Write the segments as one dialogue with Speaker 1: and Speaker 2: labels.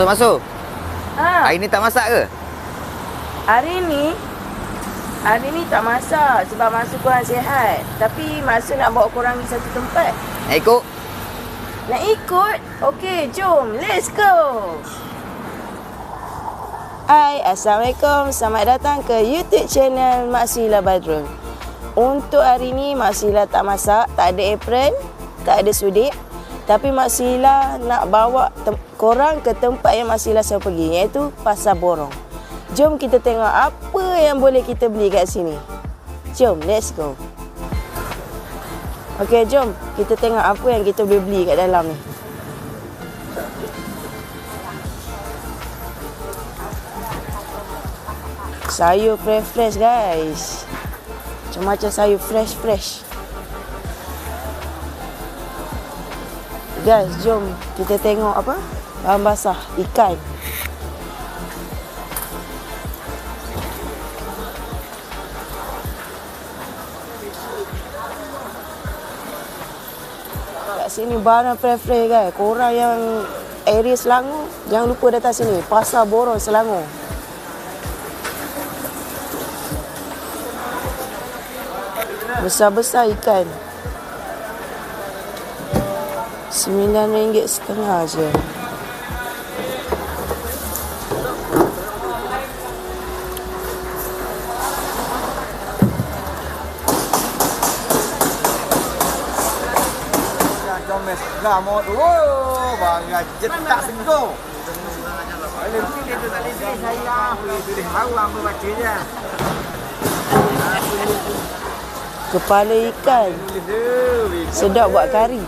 Speaker 1: Masuk.
Speaker 2: Ha,
Speaker 1: Hari ni tak masak ke?
Speaker 2: hari ni tak masak sebab masa korang sihat. Tapi masa nak bawa korang pergi satu tempat.
Speaker 1: Nak ikut?
Speaker 2: Nak ikut? Okey, jom. Let's go. Hai, Assalamualaikum. Selamat datang ke YouTube channel Mak Sila Badrul. Untuk hari ni Mak Sila tak masak, tak ada apron, tak ada sudik. Tapi Mak Sila nak bawa korang ke tempat yang Mak Sila selalu pergi, iaitu Pasar Borong. Jom kita tengok apa yang boleh kita beli kat sini. Jom, let's go. Okey, jom kita tengok apa yang kita boleh beli kat dalam ni. Sayur fresh-fresh guys. Macam-macam sayur fresh-fresh. Guys, jom kita tengok apa? Bahan basah, ikan. Kat sini barang fresh-fresh guys. Korang yang area Selangor, jangan lupa datang sini. Pasar Borong Selangor. Besar-besar ikan. RM9.5 je.
Speaker 3: Jomes gamot. Oh, bangga cetak senggo. Boleh mungkin dia tak boleh saya. Boleh tahu apa bacanya.
Speaker 2: Kepala ikan. Sedap buat kari.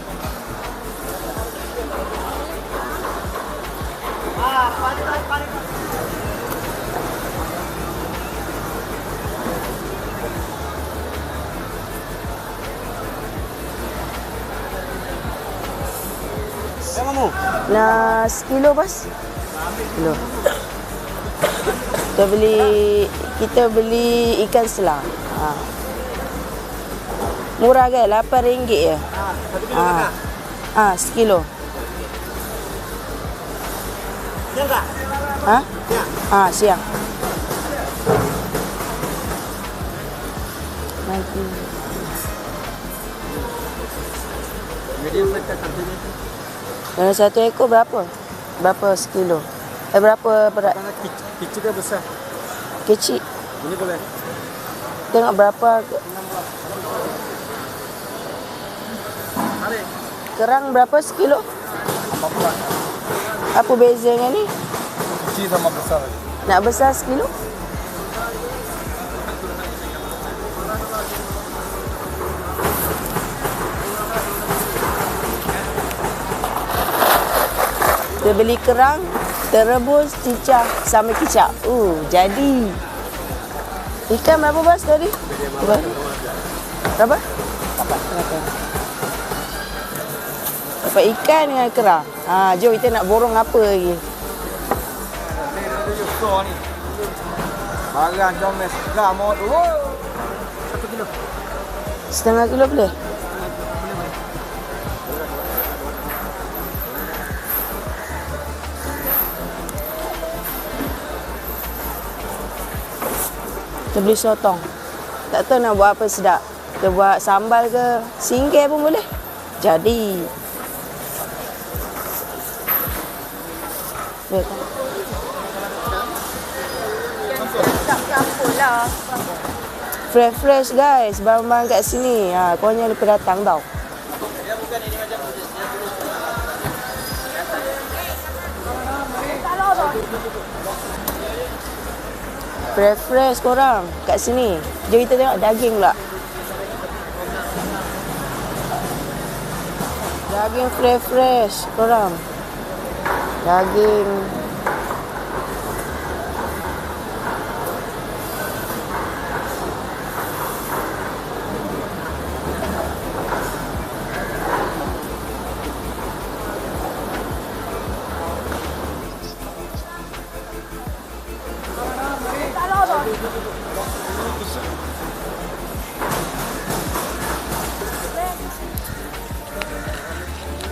Speaker 2: Nah, sekilo bos. Kilo. Kita beli ikan selang. Ha. Murah kan? RM8 je. Sekilo.
Speaker 3: Siang tak?
Speaker 2: Ha?
Speaker 3: Siang.
Speaker 2: Siang. Nanti.
Speaker 3: Medium pekat tentunya.
Speaker 2: Dalam satu ekor berapa? Berapa sekilo? Berapa berat?
Speaker 3: Kecil dia besar.
Speaker 2: Kecil.
Speaker 3: Ini boleh.
Speaker 2: Tengok berapa.
Speaker 3: Mari.
Speaker 2: Kerang berapa sekilo? Apa bezanya ni?
Speaker 3: Kecil sama besar.
Speaker 2: Nak besar sekilo? Kita beli kerang, terebus, cicah sama kicap. Jadi. Ikan berapa bos tadi? Berapa? Dapat ikan dengan kerang. Jom kita nak borong apa lagi.
Speaker 3: Barang Jomes gamot. Oh. 1 kilo.
Speaker 2: Setengah kilo boleh? Kita beli sotong. Tak tahu nak buat apa sedap. Kita buat sambal ke, singgih pun boleh. Jadi. Fresh-fresh guys. Barang-barang kat sini. Korang jangan lupa datang tau. Fresh-fresh korang kat sini. Jom kita tengok daging pula. Daging fresh-fresh korang. Daging.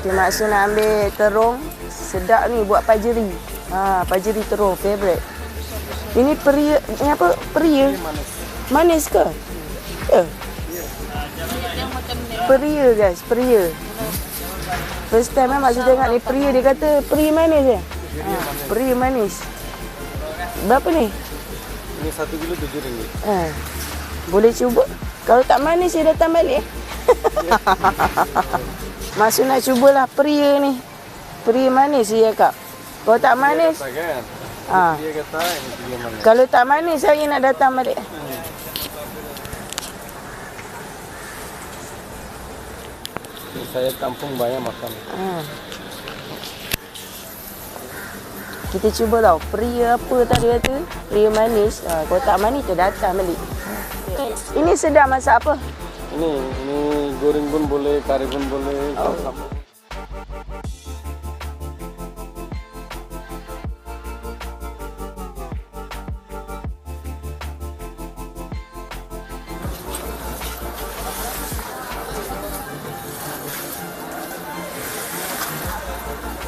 Speaker 2: Dia maksud nak ambil terung. Sedap ni buat pajeri. Fajri terung favorite. Ini peria, ini apa? Peria. Manis ke? Ya. Peria guys, peria. First time Mak Su tengok ni peria, dia kata peria manis je. Peria manis. Berapa ni?
Speaker 3: Ini 1 kilo RM7.
Speaker 2: Boleh cuba. Kalau tak manis saya datang balik. Mak Su nak cubalah peria ni. Peria manis dia cakap. Kalau tak manis,
Speaker 3: Dia kata ini peria manis.
Speaker 2: kalau tak manis saya nak datang balik.
Speaker 3: Saya kampung banyak makan.
Speaker 2: Kita cuba tau. Peria apa tadi kata? Peria manis. Kalau tak manis kita datang balik. Ini sedap masak apa?
Speaker 3: Ini goreng pun boleh, kari pun boleh.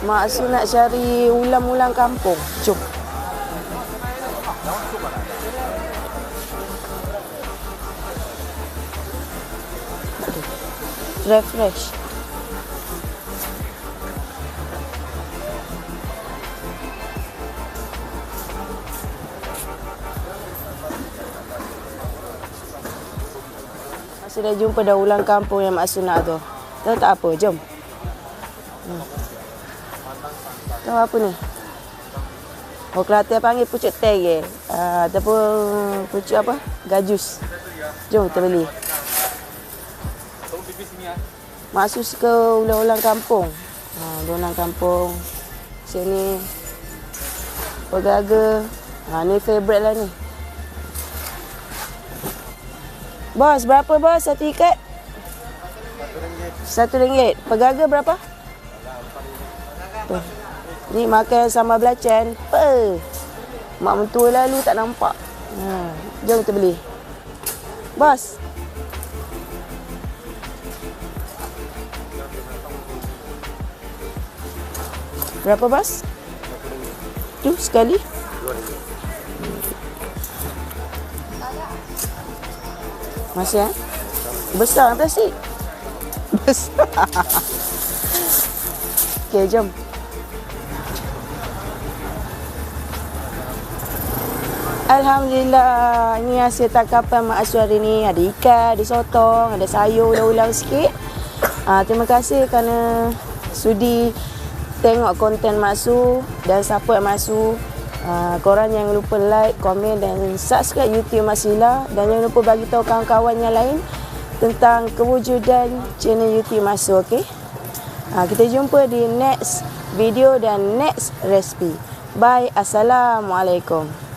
Speaker 2: Mak Su nak cari ulam-ulam kampung. Jom. Refresh. Mak Su dah jumpa dah ulam kampung yang Mak Su nak tu. Tahu tak apa? Jom. Tahu apa ni? Oh, Kelantan panggil pucuk tereng. Ataupun pucuk apa? Gajus. Jom kita beli. Mak Su suka ulang-ulang kampung. Ulang kampung. Sini. Pegaga. Ni favourite lah ni. Bos, berapa bos satu ikat? RM1. Pegaga berapa? Tuh. Ni makan sambal belacan. Mak mentua lalu tak nampak. Jom kita beli. Bos. Berapa bos? Tu sekali. Masih besar plastik. Besar. Okey, jom. Alhamdulillah, ini hasil tangkapan Mak Su hari ni. Ada ikan, ada sotong, ada sayur, ulam-ulam sikit. Terima kasih kerana sudi tengok konten Mak Su dan support Mak Su. Korang jangan lupa like, komen dan subscribe YouTube Mak Sila. Dan jangan lupa bagi tahu kawan-kawan yang lain tentang kewujudan channel YouTube Mak Su, okey? Kita jumpa di next video dan next recipe. Bye. Assalamualaikum.